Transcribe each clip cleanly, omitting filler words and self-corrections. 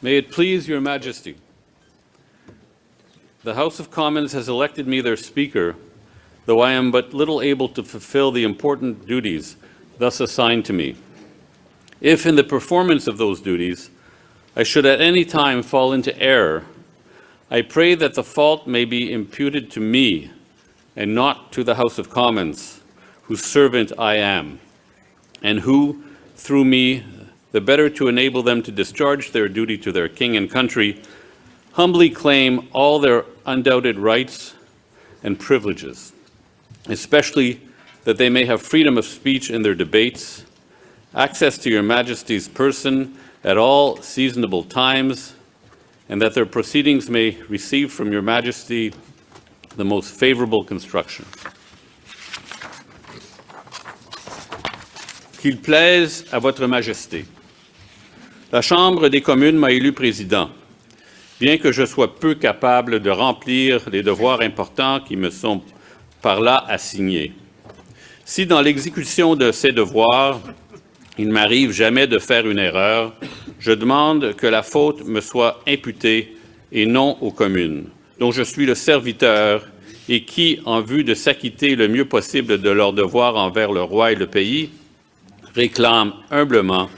May it please Your Majesty, the House of Commons has elected me their Speaker, though I am but little able to fulfill the important duties thus assigned to me. If in the performance of those duties I should at any time fall into error, I pray that the fault may be imputed to me and not to the House of Commons, whose servant I am, and who, through me, the better to enable them to discharge their duty to their king and country, humbly claim all their undoubted rights and privileges, especially that they may have freedom of speech in their debates, access to Your Majesty's person at all seasonable times, and that their proceedings may receive from Your Majesty the most favorable construction. Qu'il plaise à Votre Majesté. La Chambre des communes m'a élu président, bien que je sois peu capable de remplir les devoirs importants qui me sont par là assignés. Si dans l'exécution de ces devoirs, il ne m'arrive jamais de faire une erreur, je demande que la faute me soit imputée et non aux communes, dont je suis le serviteur et qui, en vue de s'acquitter le mieux possible de leurs devoirs envers le roi et le pays, réclament humblement,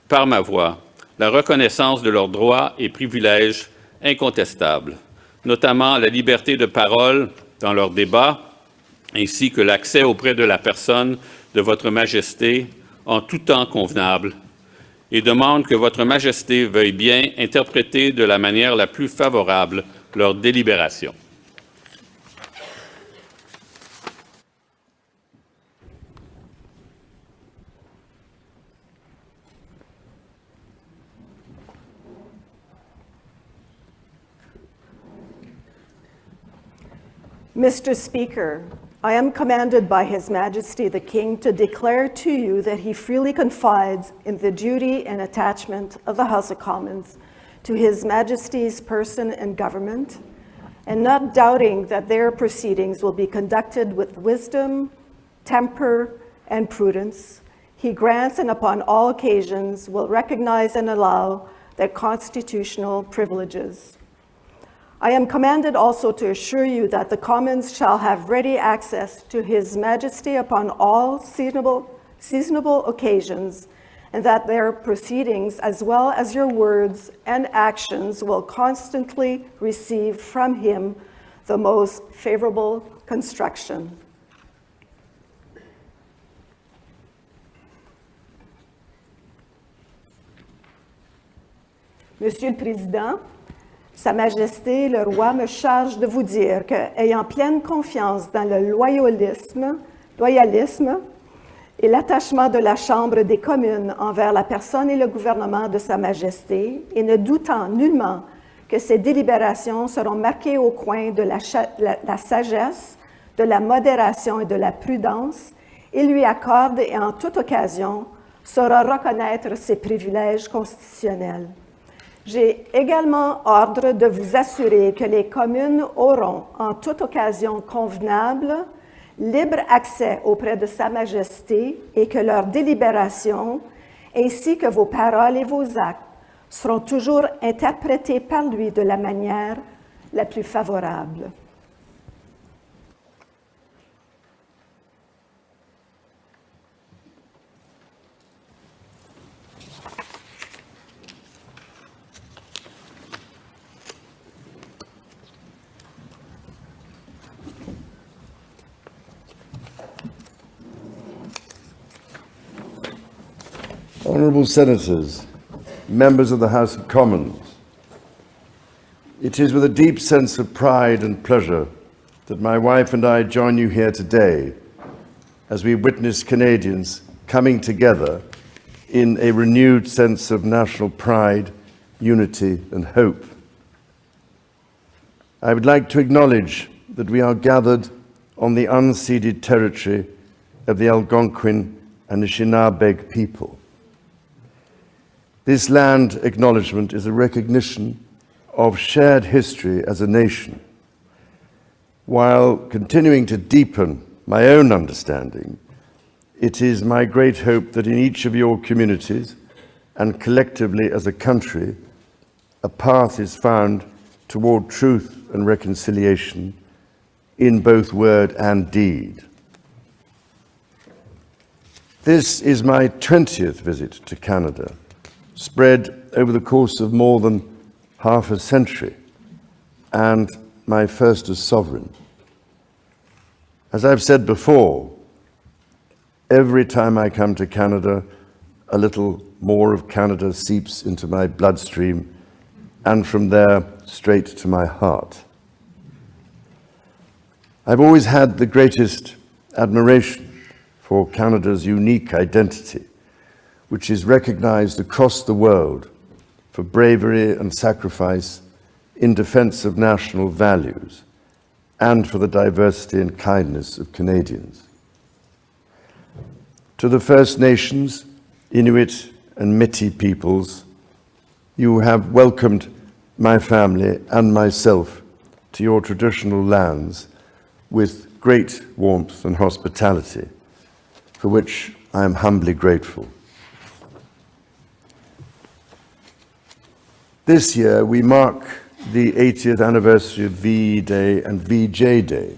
par ma voix, la reconnaissance de leurs droits et privilèges incontestables, notamment la liberté de parole dans leurs débats, ainsi que l'accès auprès de la personne de Votre Majesté en tout temps convenable, et demande que Votre Majesté veuille bien interpréter de la manière la plus favorable leurs délibérations. Mr. Speaker, I am commanded by His Majesty the King to declare to you that he freely confides in the duty and attachment of the House of Commons to His Majesty's person and government, and not doubting that their proceedings will be conducted with wisdom, temper, and prudence, he grants and upon all occasions will recognize and allow their constitutional privileges. I am commanded also to assure you that the Commons shall have ready access to His Majesty upon all seasonable occasions, and that their proceedings, as well as your words and actions, will constantly receive from Him the most favorable construction. Monsieur le Président, Sa Majesté, le roi, me charge de vous dire que, ayant pleine confiance dans le loyalisme et l'attachement de la Chambre des communes envers la personne et le gouvernement de Sa Majesté, et ne doutant nullement que ces délibérations seront marquées au coin de la sagesse, de la modération et de la prudence, il lui accorde et en toute occasion saura reconnaître ses privilèges constitutionnels. J'ai également ordre de vous assurer que les communes auront, en toute occasion convenable, libre accès auprès de Sa Majesté et que leurs délibérations, ainsi que vos paroles et vos actes, seront toujours interprétés par lui de la manière la plus favorable. Honourable Senators, members of the House of Commons, it is with a deep sense of pride and pleasure that my wife and I join you here today as we witness Canadians coming together in a renewed sense of national pride, unity and hope. I would like to acknowledge that we are gathered on the unceded territory of the Algonquin and Anishinaabe people. This land acknowledgement is a recognition of shared history as a nation, while continuing to deepen my own understanding. It is my great hope that in each of your communities and collectively as a country, a path is found toward truth and reconciliation in both word and deed. This is my 20th visit to Canada, spread over the course of more than half a century, and my first as sovereign. As I've said before, every time I come to Canada, a little more of Canada seeps into my bloodstream, and from there straight to my heart. I've always had the greatest admiration for Canada's unique identity, which is recognized across the world for bravery and sacrifice in defense of national values and for the diversity and kindness of Canadians. To the First Nations, Inuit and Métis peoples, you have welcomed my family and myself to your traditional lands with great warmth and hospitality, for which I am humbly grateful. This year we mark the 80th anniversary of VE Day and VJ Day.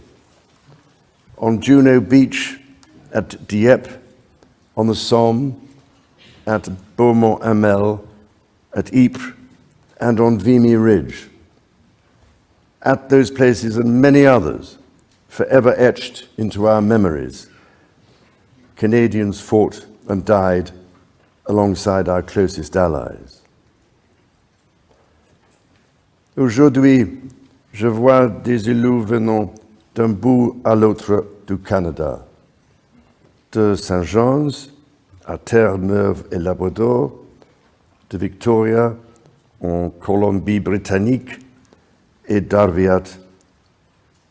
On Juno Beach, at Dieppe, on the Somme, at Beaumont-Hamel, at Ypres, and on Vimy Ridge. At those places and many others, forever etched into our memories, Canadians fought and died alongside our closest allies. Aujourd'hui, je vois des élus venant d'un bout à l'autre du Canada, de Saint-Jean's à Terre-Neuve et Labrador, de Victoria en Colombie-Britannique et d'Arviat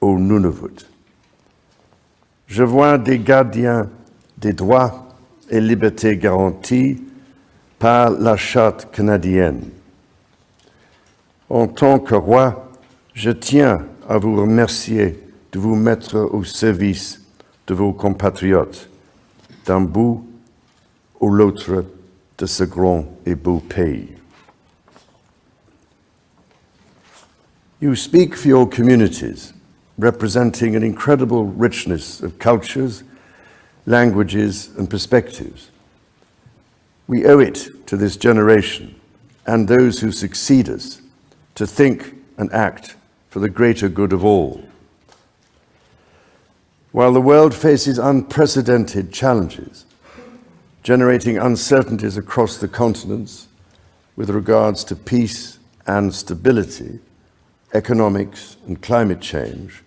au Nunavut. Je vois des gardiens des droits et libertés garantis par la Charte canadienne. En tant que roi, je tiens à vous remercier de vous mettre au service de vos compatriotes, d'un bout ou l'autre de ce grand et beau pays. You speak for your communities, representing an incredible richness of cultures, languages, and perspectives. We owe it to this generation and those who succeed us to think and act for the greater good of all. While the world faces unprecedented challenges, generating uncertainties across the continents with regards to peace and stability, economics and climate change,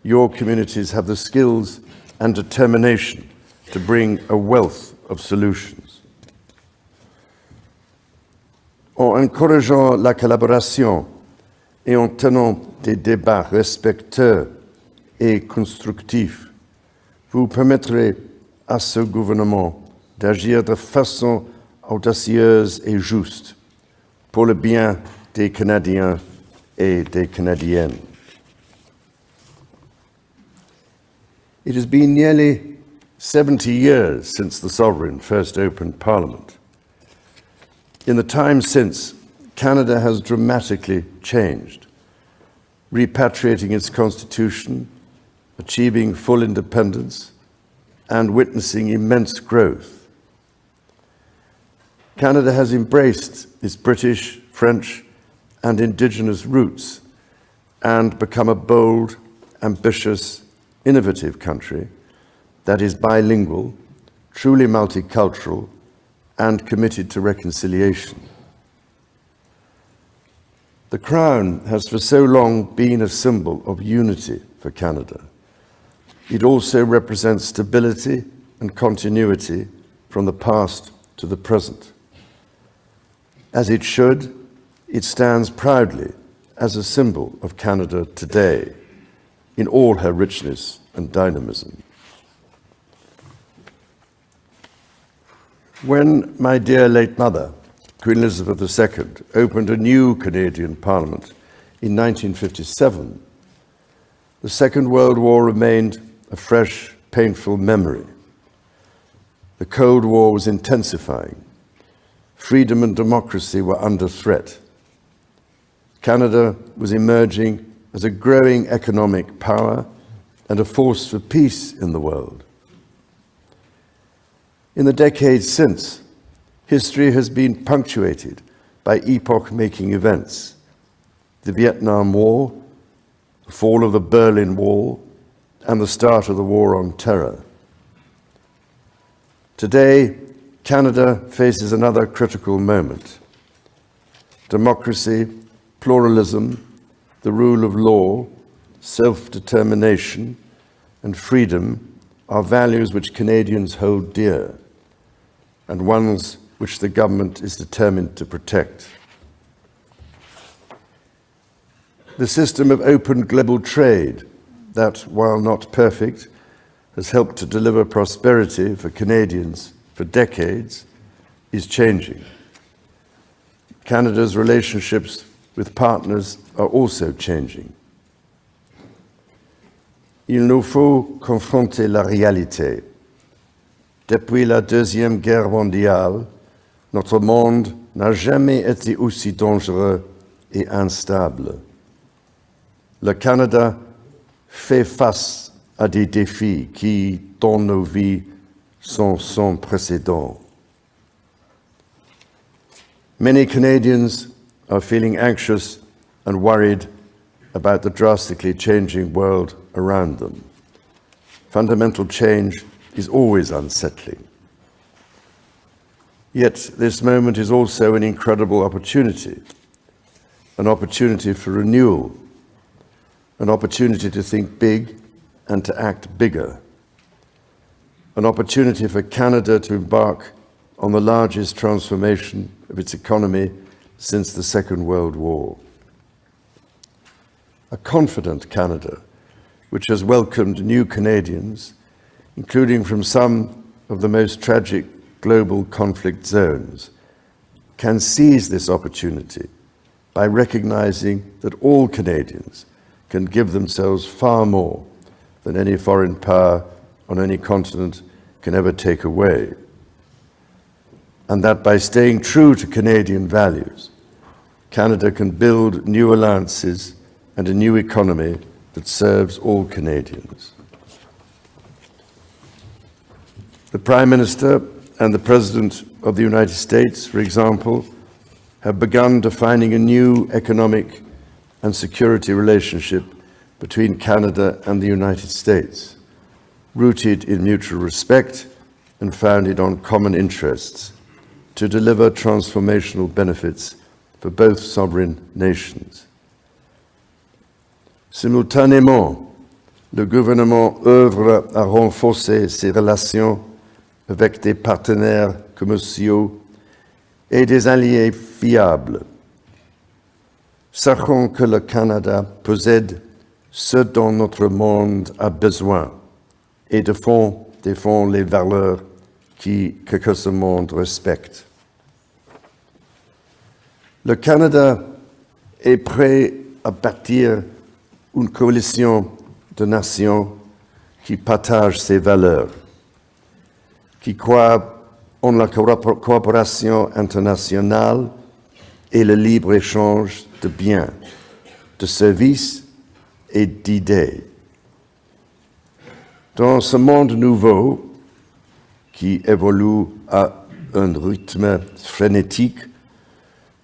your communities have the skills and determination to bring a wealth of solutions. En encourageant la collaboration et en tenant des débats respectueux et constructifs, vous permettrez à ce gouvernement d'agir de façon audacieuse et juste pour le bien des Canadiens et des Canadiennes. It has been nearly 70 years since the Sovereign first opened Parliament. In the time since, Canada has dramatically changed, repatriating its constitution, achieving full independence, and witnessing immense growth. Canada has embraced its British, French, and Indigenous roots and become a bold, ambitious, innovative country that is bilingual, truly multicultural, and committed to reconciliation. The Crown has for so long been a symbol of unity for Canada. It also represents stability and continuity from the past to the present. As it should, it stands proudly as a symbol of Canada today in all her richness and dynamism. When my dear late mother, Queen Elizabeth II, opened a new Canadian Parliament in 1957, the Second World War remained a fresh, painful memory. The Cold War was intensifying. Freedom and democracy were under threat. Canada was emerging as a growing economic power and a force for peace in the world. In the decades since, history has been punctuated by epoch-making events: the Vietnam War, the fall of the Berlin Wall, and the start of the War on Terror. Today, Canada faces another critical moment. Democracy, pluralism, the rule of law, self-determination, and freedom are values which Canadians hold dear, and ones which the government is determined to protect. The system of open global trade that, while not perfect, has helped to deliver prosperity for Canadians for decades, is changing. Canada's relationships with partners are also changing. Il nous faut confronter la réalité. Depuis la Deuxième Guerre mondiale, notre monde n'a jamais été aussi dangereux et instable. Le Canada fait face à des défis qui, dans nos vies, sont sans précédent. Many Canadians are feeling anxious and worried about the drastically changing world around them. Fundamental change is always unsettling. Yet this moment is also an incredible opportunity for renewal, an opportunity to think big and to act bigger, an opportunity for Canada to embark on the largest transformation of its economy since the Second World War. A confident Canada, which has welcomed new Canadians, including from some of the most tragic global conflict zones, can seize this opportunity by recognizing that all Canadians can give themselves far more than any foreign power on any continent can ever take away. And that by staying true to Canadian values, Canada can build new alliances and a new economy that serves all Canadians. The Prime Minister and the President of the United States, for example, have begun defining a new economic and security relationship between Canada and the United States, rooted in mutual respect and founded on common interests, to deliver transformational benefits for both sovereign nations. Simultanément, le gouvernement œuvre à renforcer ses relations avec des partenaires commerciaux et des alliés fiables. Sachons que le Canada possède ce dont notre monde a besoin et défend les valeurs que ce monde respecte. Le Canada est prêt à bâtir une coalition de nations qui partagent ces valeurs, qui croient en la coopération internationale et le libre-échange de biens, de services et d'idées. Dans ce monde nouveau, qui évolue à un rythme frénétique,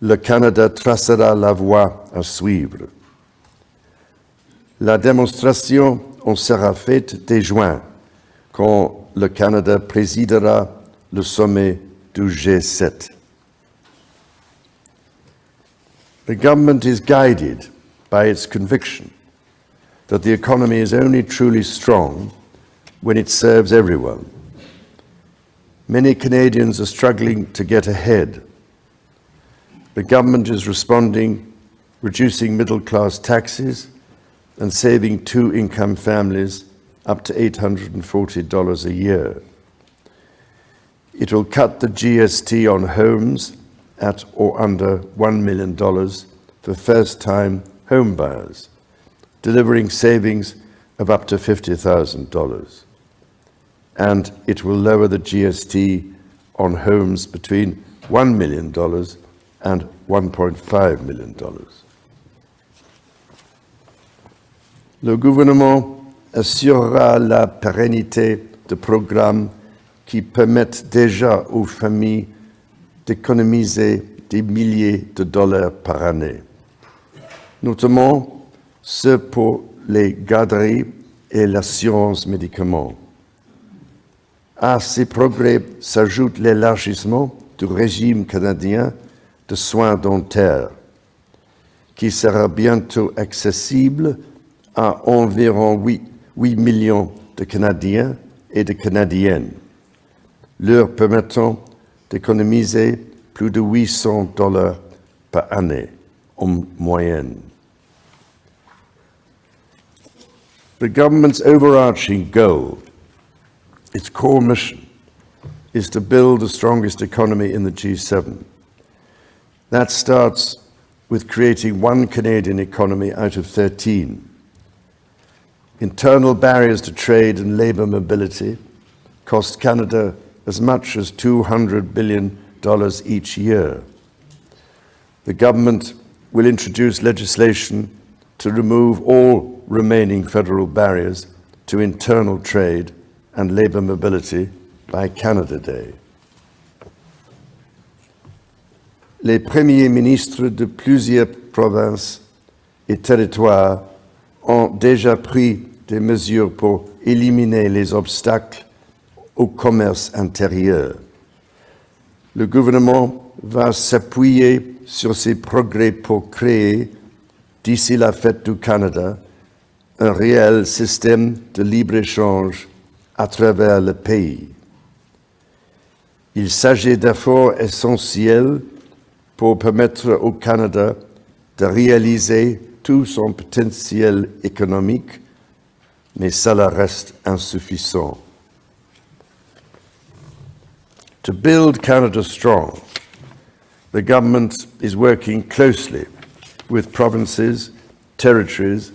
le Canada tracera la voie à suivre. La démonstration en sera faite dès juin, quand le Canada présidera le sommet du G7. The government is guided by its conviction that the economy is only truly strong when it serves everyone. Many Canadians are struggling to get ahead. The government is responding, reducing middle-class taxes and saving two-income families up to $840 a year. It will cut the GST on homes at or under $1 million for first-time home buyers, delivering savings of up to $50,000. And it will lower the GST on homes between $1 million and $1.5 million. Le gouvernement assurera la pérennité de programmes qui permettent déjà aux familles d'économiser des milliers de dollars par année, notamment ceux pour les garderies et l'assurance médicaments. À ces progrès s'ajoute l'élargissement du régime canadien de soins dentaires, qui sera bientôt accessible à environ 8 millions de Canadiens et de Canadiennes, leur permettant d'économiser plus de 800 dollars par année en moyenne. The government's overarching goal, its core mission, is to build the strongest economy in the G7. That starts with creating one Canadian economy out of 13. Internal barriers to trade and labour mobility cost Canada as much as $200 billion each year. The government will introduce legislation to remove all remaining federal barriers to internal trade and labour mobility by Canada Day. Les premiers ministres de plusieurs provinces et territoires ont déjà pris des mesures pour éliminer les obstacles au commerce intérieur. Le gouvernement va s'appuyer sur ces progrès pour créer, d'ici la fête du Canada, un réel système de libre-échange à travers le pays. Il s'agit d'efforts essentiels pour permettre au Canada de réaliser tout son potentiel économique, mais cela reste insuffisant. To build Canada strong, the government is working closely with provinces, territories,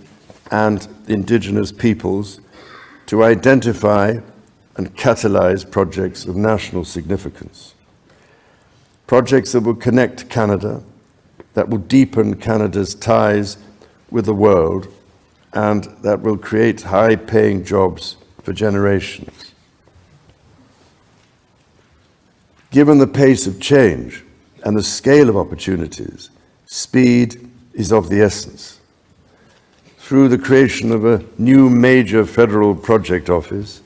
and Indigenous peoples to identify and catalyse projects of national significance. Projects that will connect Canada, that will deepen Canada's ties with the world, and that will create high-paying jobs for generations. Given the pace of change and the scale of opportunities, speed is of the essence. Through the creation of a new major federal project office,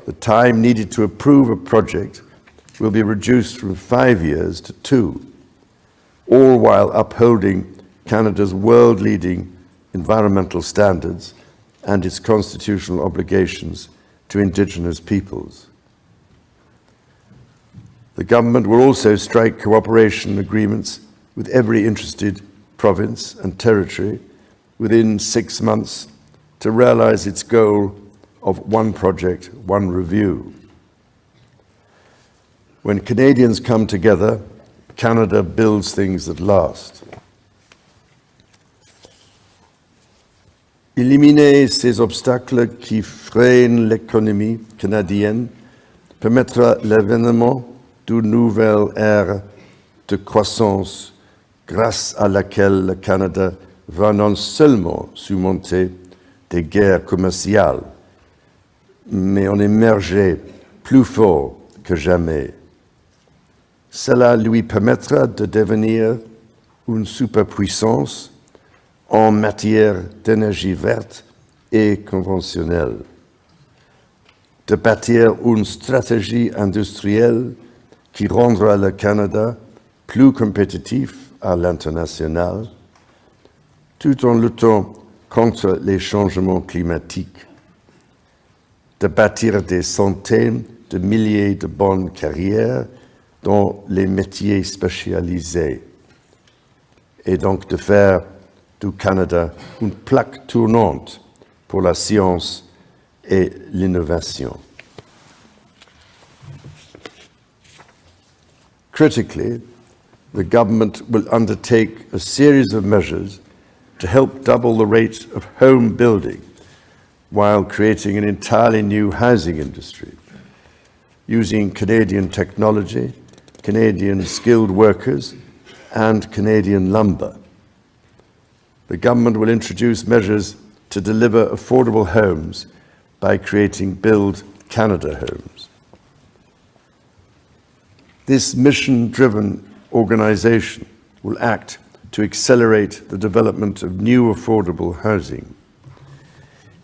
the time needed to approve a project will be reduced from 5 years to 2, all while upholding Canada's world-leading environmental standards and its constitutional obligations to Indigenous peoples. The government will also strike cooperation agreements with every interested province and territory within 6 months to realise its goal of one project, one review. When Canadians come together, Canada builds things that last. Éliminer ces obstacles qui freinent l'économie canadienne permettra l'avènement d'une nouvelle ère de croissance grâce à laquelle le Canada va non seulement surmonter des guerres commerciales, mais en émerger plus fort que jamais. Cela lui permettra de devenir une superpuissance en matière d'énergie verte et conventionnelle, de bâtir une stratégie industrielle qui rendra le Canada plus compétitif à l'international, tout en luttant contre les changements climatiques, de bâtir des centaines de milliers de bonnes carrières dans les métiers spécialisés, et donc de faire du Canada une plaque tournante pour la science et l'innovation. Critically, the government will undertake a series of measures to help double the rate of home building while creating an entirely new housing industry, using Canadian technology, Canadian skilled workers, and Canadian lumber. The government will introduce measures to deliver affordable homes by creating Build Canada Homes. This mission-driven organization will act to accelerate the development of new affordable housing.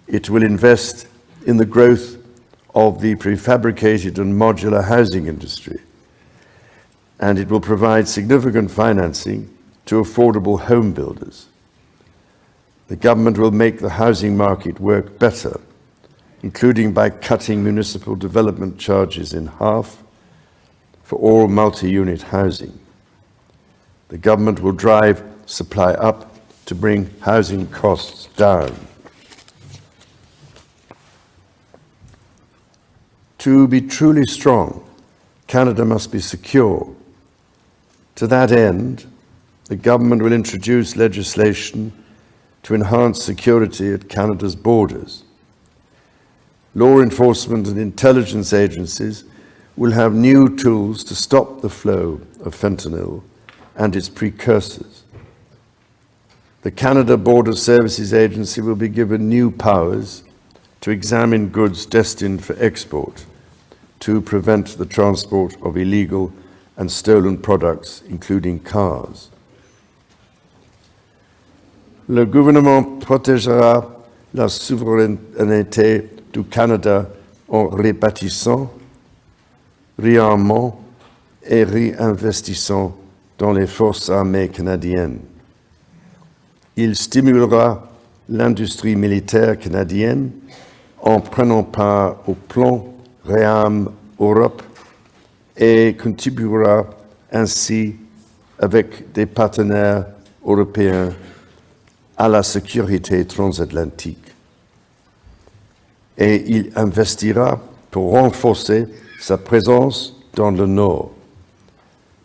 It will invest in the growth of the prefabricated and modular housing industry, and it will provide significant financing to affordable home builders. The government will make the housing market work better, including by cutting municipal development charges in half for all multi-unit housing. The government will drive supply up to bring housing costs down. To be truly strong, Canada must be secure. To that end, the government will introduce legislation to enhance security at Canada's borders. Law enforcement and intelligence agencies will have new tools to stop the flow of fentanyl and its precursors. The Canada Border Services Agency will be given new powers to examine goods destined for export, to prevent the transport of illegal and stolen products, including cars. Le gouvernement protégera la souveraineté du Canada en rebâtissant, réarmant et réinvestissant dans les forces armées canadiennes. Il stimulera l'industrie militaire canadienne en prenant part au plan Réarm Europe et contribuera ainsi avec des partenaires européens à la sécurité transatlantique. Et il investira pour renforcer sa présence dans le Nord,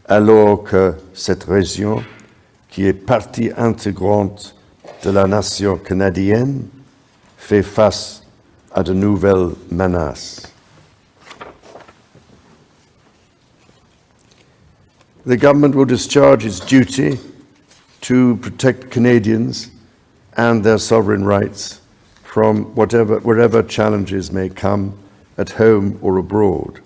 alors que cette région, qui est partie intégrante de la nation canadienne, fait face à de nouvelles menaces. The government will discharge its duty to protect Canadians and their sovereign rights from wherever challenges may come at home or abroad.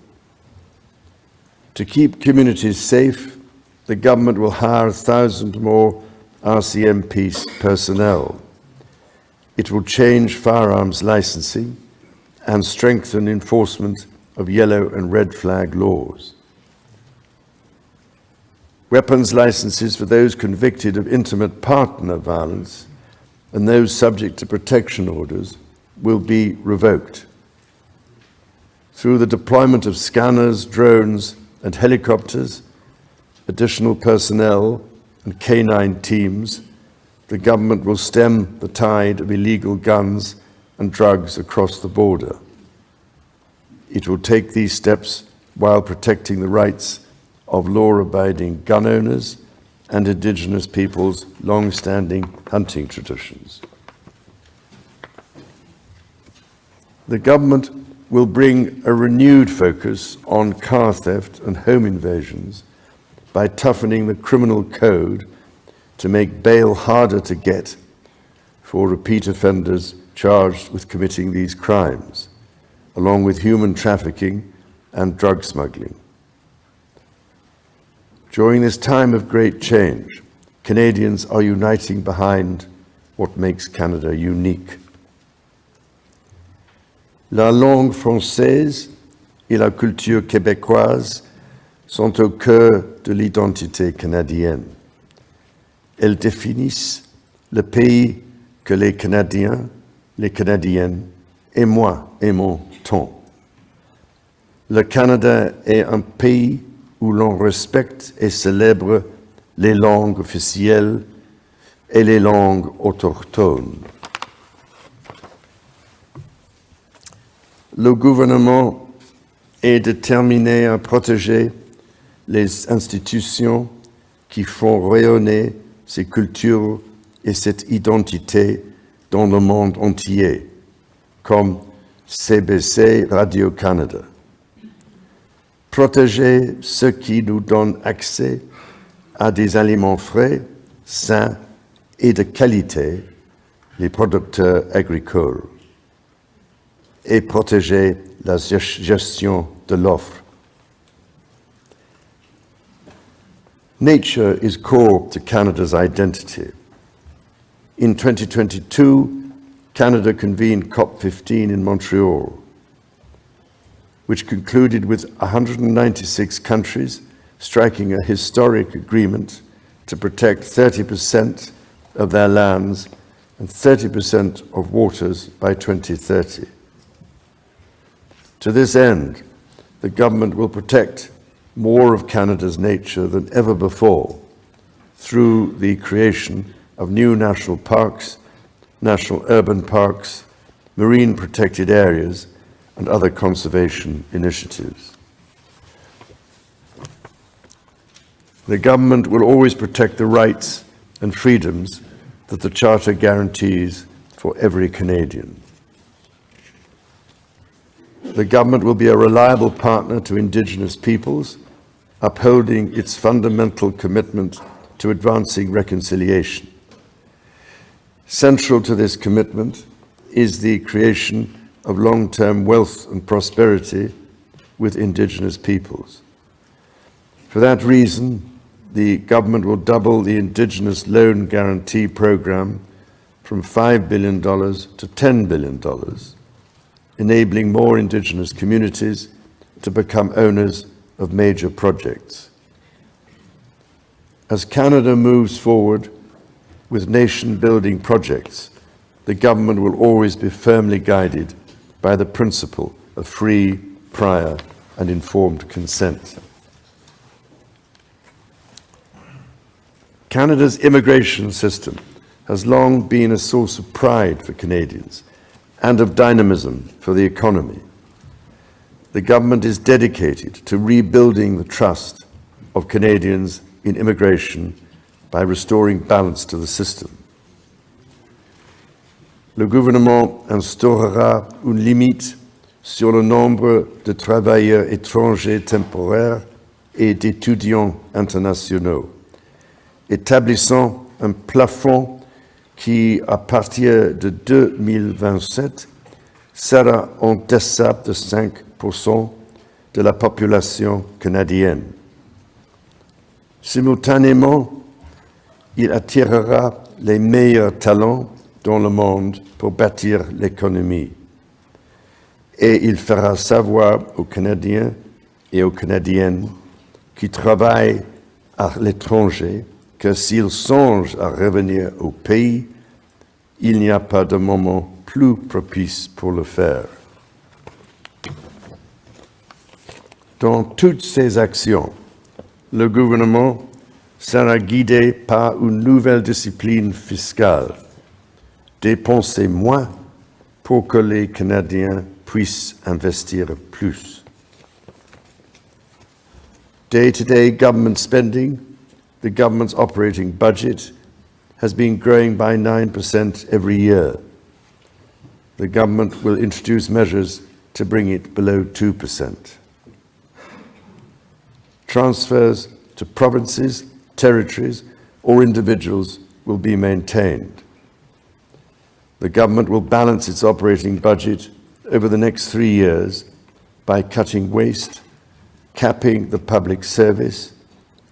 To keep communities safe, the government will hire 1,000 more RCMP personnel. It will change firearms licensing and strengthen enforcement of yellow and red flag laws. Weapons licenses for those convicted of intimate partner violence and those subject to protection orders will be revoked. Through the deployment of scanners, drones, and helicopters, additional personnel, and canine teams, the government will stem the tide of illegal guns and drugs across the border. It will take these steps while protecting the rights of law-abiding gun owners and Indigenous peoples' long-standing hunting traditions. The government will bring a renewed focus on car theft and home invasions by toughening the criminal code to make bail harder to get for repeat offenders charged with committing these crimes, along with human trafficking and drug smuggling. During this time of great change, Canadians are uniting behind what makes Canada unique. La langue française et la culture québécoise sont au cœur de l'identité canadienne. Elles définissent le pays que les Canadiens, les Canadiennes et moi aimons tant. Le Canada est un pays où l'on respecte et célèbre les langues officielles et les langues autochtones. Le gouvernement est déterminé à protéger les institutions qui font rayonner ces cultures et cette identité dans le monde entier, comme CBC Radio-Canada. Protéger ce qui nous donne accès à des aliments frais, sains et de qualité les producteurs agricoles et protéger la gestion de l'offre. Nature is core to Canada's identity. In 2022, Canada convened COP15 in Montreal, which concluded with 196 countries striking a historic agreement to protect 30% of their lands and 30% of waters by 2030. To this end, the government will protect more of Canada's nature than ever before through the creation of new national parks, national urban parks, marine protected areas, and other conservation initiatives. The government will always protect the rights and freedoms that the Charter guarantees for every Canadian. The government will be a reliable partner to Indigenous peoples, upholding its fundamental commitment to advancing reconciliation. Central to this commitment is the creation of long-term wealth and prosperity with Indigenous peoples. For that reason, the government will double the Indigenous Loan Guarantee Program from $5 billion to $10 billion, enabling more Indigenous communities to become owners of major projects. As Canada moves forward with nation-building projects, the government will always be firmly guided by the principle of free, prior, and informed consent. Canada's immigration system has long been a source of pride for Canadians and of dynamism for the economy. The government is dedicated to rebuilding the trust of Canadians in immigration by restoring balance to the system. Le gouvernement instaurera une limite sur le nombre de travailleurs étrangers temporaires et d'étudiants internationaux, établissant un plafond qui, à partir de 2027, sera en deçà de 5% de la population canadienne. Simultanément, il attirera les meilleurs talents dans le monde pour bâtir l'économie. Et il fera savoir aux Canadiens et aux Canadiennes qui travaillent à l'étranger que s'ils songent à revenir au pays, il n'y a pas de moment plus propice pour le faire. Dans toutes ces actions, le gouvernement sera guidé par une nouvelle discipline fiscale. Dépenser moins pour que les Canadiens puissent investir plus. Day-to-day government spending, the government's operating budget, has been growing by 9% every year. The government will introduce measures to bring it below 2%. Transfers to provinces, territories, or individuals will be maintained. The government will balance its operating budget over the next 3 years by cutting waste, capping the public service,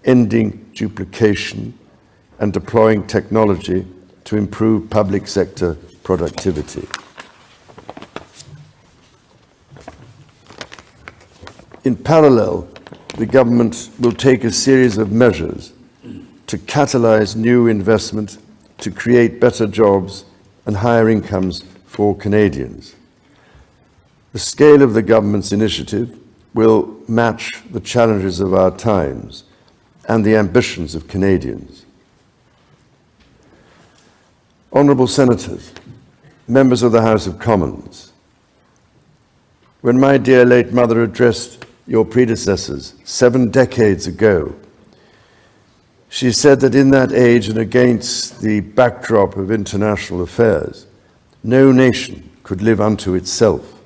ending duplication, and deploying technology to improve public sector productivity. In parallel, the government will take a series of measures to catalyze new investment, to create better jobs and higher incomes for Canadians. The scale of the government's initiative will match the challenges of our times and the ambitions of Canadians. Honourable Senators, members of the House of Commons, when my dear late mother addressed your predecessors 7 decades ago, she said that in that age and against the backdrop of international affairs, no nation could live unto itself.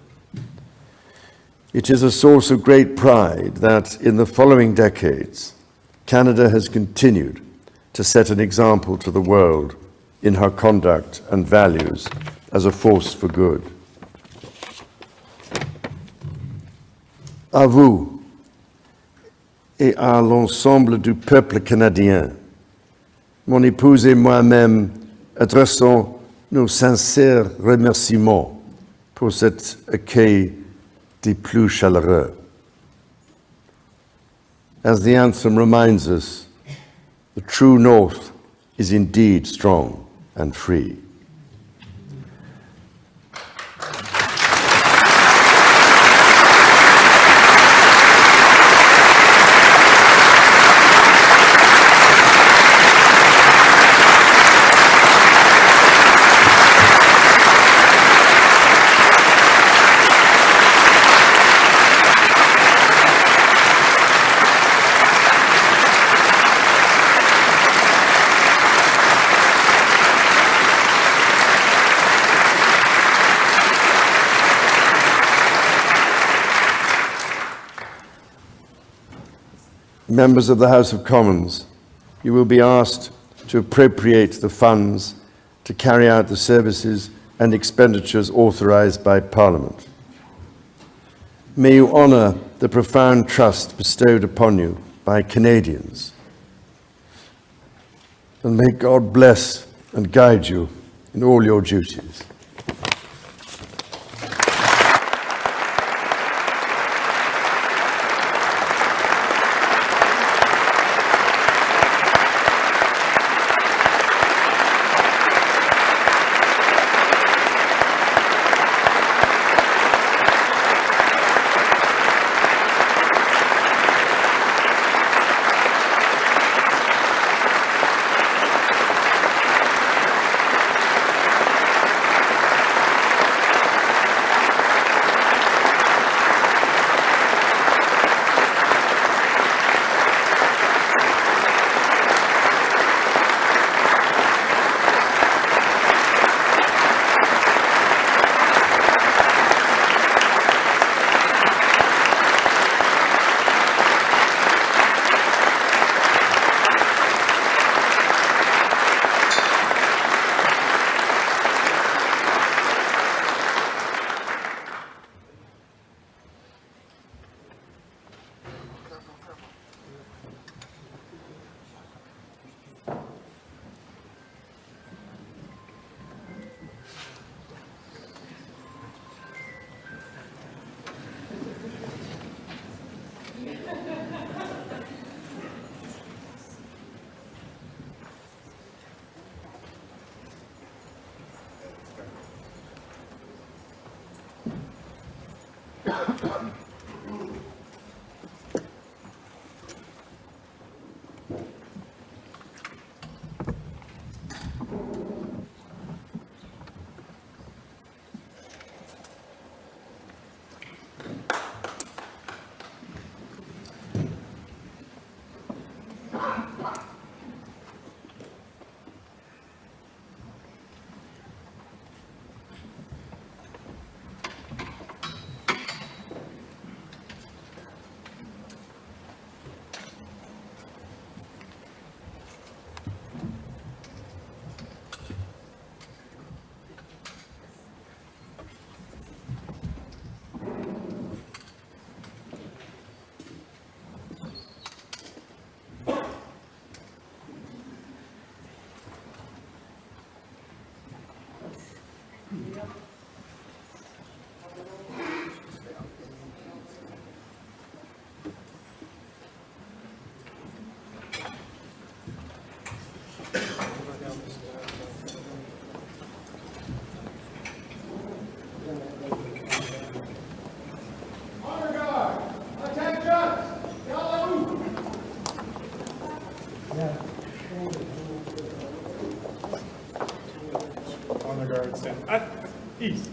It is a source of great pride that in the following decades, Canada has continued to set an example to the world in her conduct and values as a force for good. À vous et à l'ensemble du peuple canadien, mon épouse et moi-même adressons nos sincères remerciements pour cet accueil des plus chaleureux. As the anthem reminds us, the true North is indeed strong and free. Members of the House of Commons, you will be asked to appropriate the funds to carry out the services and expenditures authorised by Parliament. May you honour the profound trust bestowed upon you by Canadians. And may God bless and guide you in all your duties. East.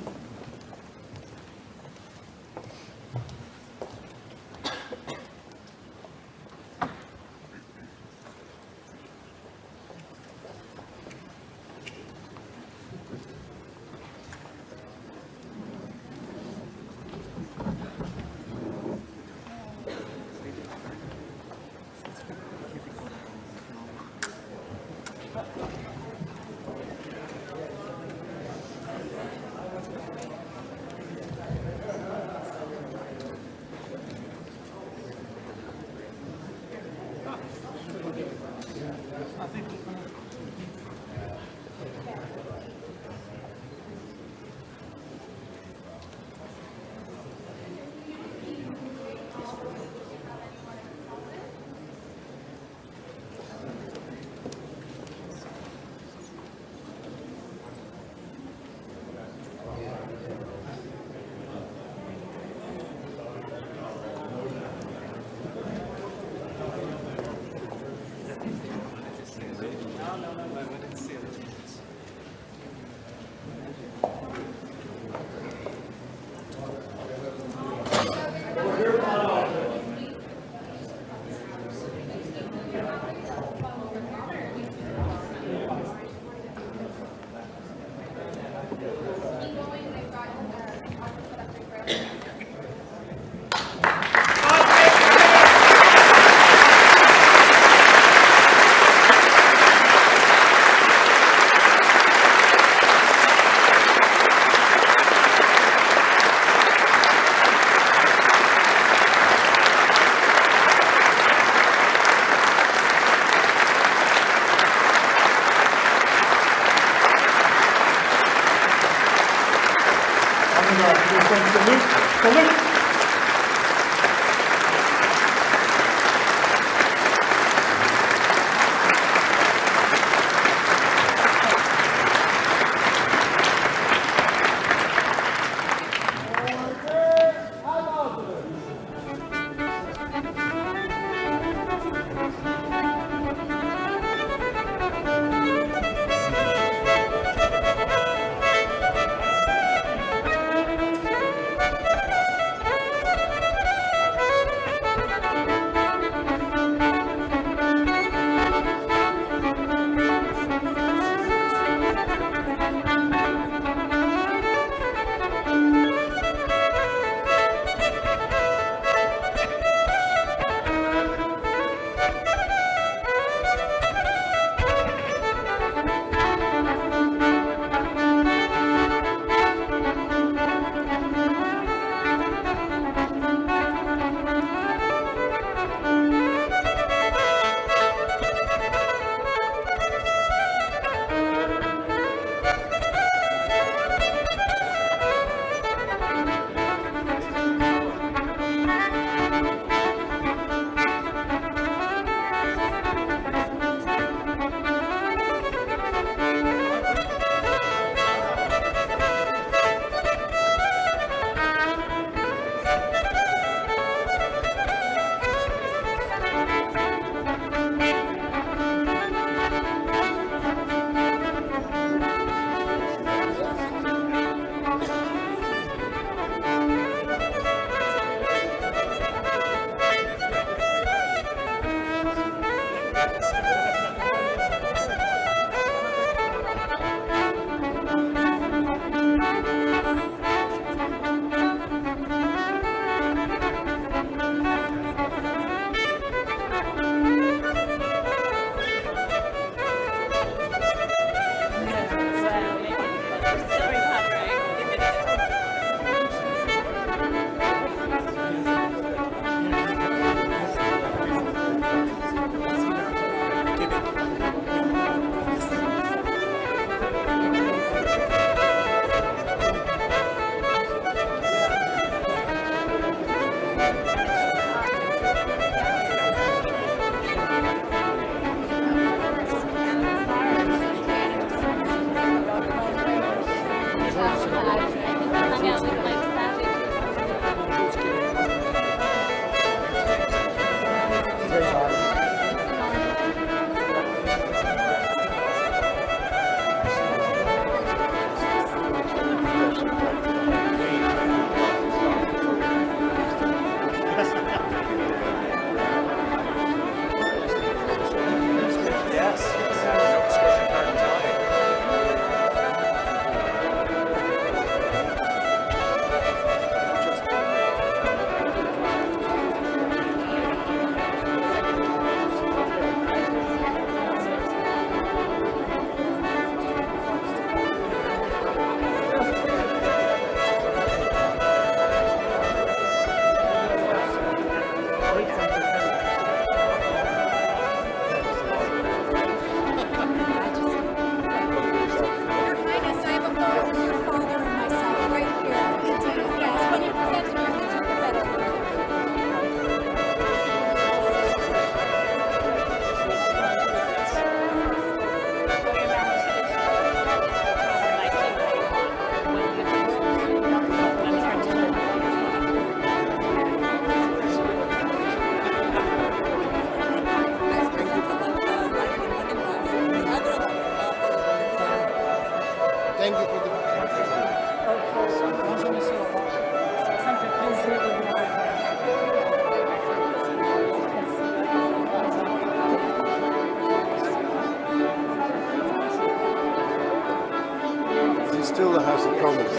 is still the House of Commons.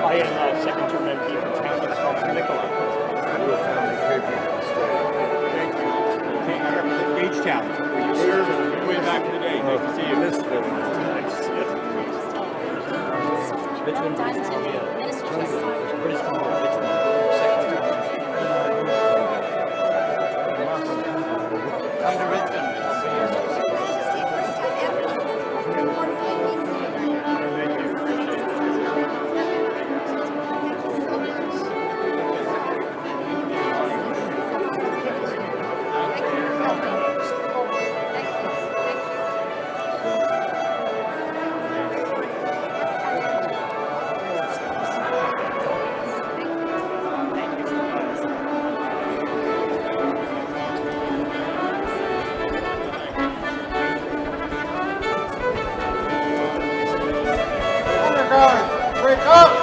I am second-term MP for town from Nicola. Thank you. Okay, I represent Gagetown, where you served way back in the day. Nice to see you. Nice. Richmond, British Columbia, Richmond, come to Richmond. Break up!